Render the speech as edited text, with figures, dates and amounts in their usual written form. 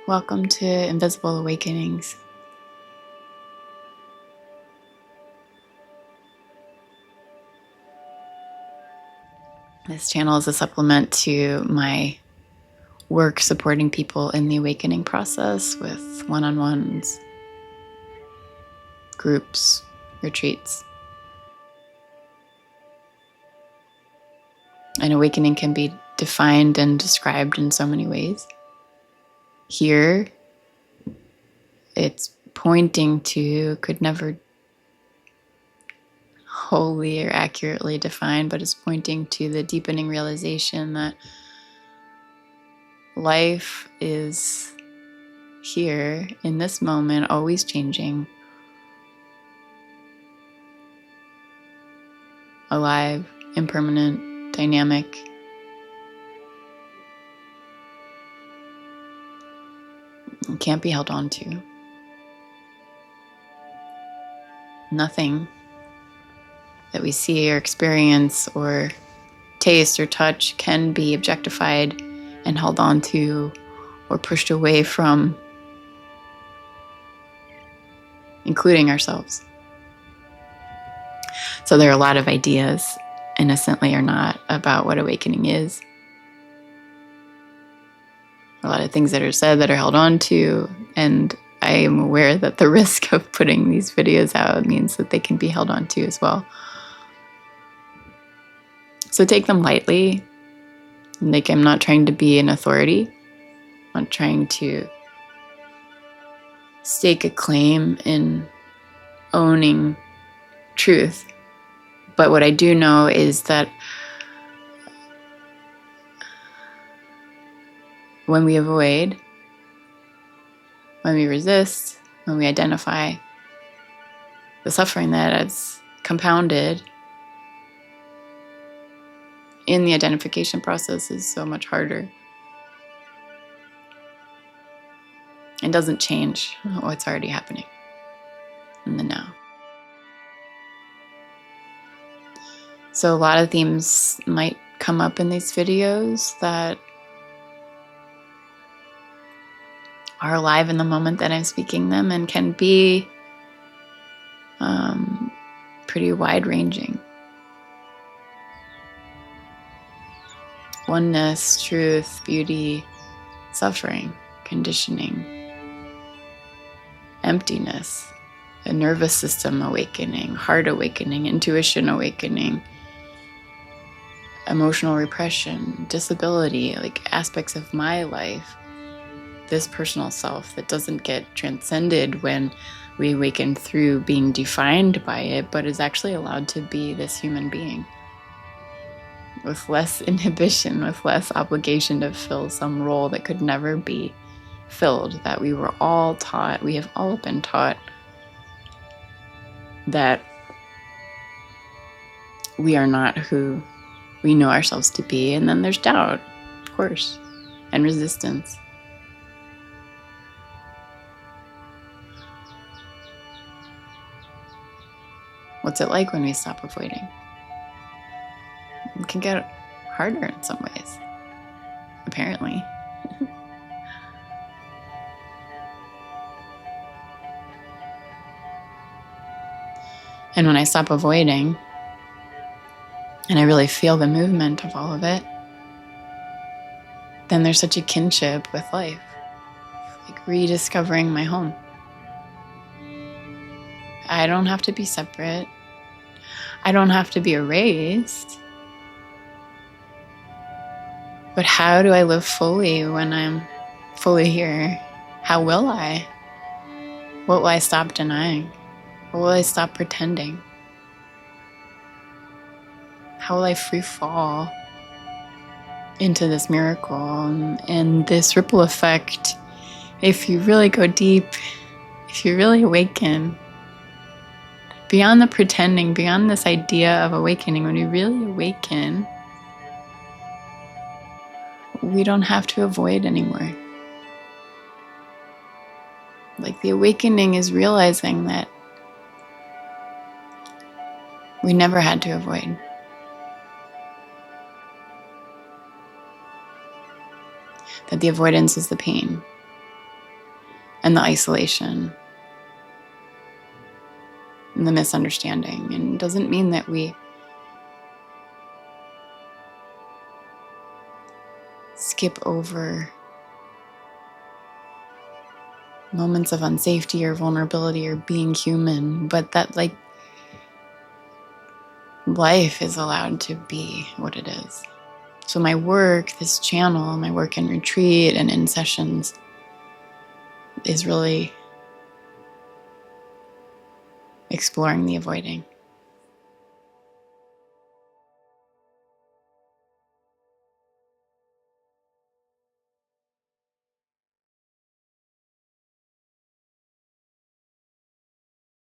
Welcome to Invisible Awakenings. This channel is a supplement to my work supporting people in the awakening process with one-on-ones, groups, retreats. An awakening can be defined and described in so many ways. Here, it's pointing to, could never wholly or accurately define, but it's pointing to the deepening realization that life is here in this moment, always changing, alive, impermanent, dynamic. It can't be held on to. Nothing that we see or experience or taste or touch can be objectified and held on to or pushed away from, including ourselves. So there are a lot of ideas, innocently or not, about what awakening is. A lot of things that are said that are held on to, and I am aware that the risk of putting these videos out means that they can be held on to as well. So take them lightly. Like, I'm not trying to be an authority. I'm not trying to stake a claim in owning truth. But what I do know is that when we avoid, when we resist, when we identify, the suffering that is compounded in the identification process is so much harder. It doesn't change what's already happening in the now. So a lot of themes might come up in these videos that are alive in the moment that I'm speaking them and can be pretty wide-ranging. Oneness, truth, beauty, suffering, conditioning, emptiness, a nervous system awakening, heart awakening, intuition awakening, emotional repression, disability, like aspects of my life, this personal self that doesn't get transcended when we awaken through being defined by it, but is actually allowed to be this human being with less inhibition, with less obligation to fill some role that could never be filled, that we were all taught, we have all been taught that we are not who we know ourselves to be. And then there's doubt, of course, and resistance. What's it like when we stop avoiding? It can get harder in some ways, apparently. And when I stop avoiding, and I really feel the movement of all of it, then there's such a kinship with life, like rediscovering my home. I don't have to be separate. I don't have to be erased. But how do I live fully when I'm fully here? How will I? What will I stop denying? What will I stop pretending? How will I free fall into this miracle and this ripple effect? If you really go deep, if you really awaken, beyond the pretending, beyond this idea of awakening, when we really awaken, we don't have to avoid anymore. Like, the awakening is realizing that we never had to avoid. That the avoidance is the pain. and the isolation and the misunderstanding. And it doesn't mean that we skip over moments of unsafety or vulnerability or being human, but that like life is allowed to be what it is. So my work, this channel, my work in retreat and in sessions is really exploring the avoiding.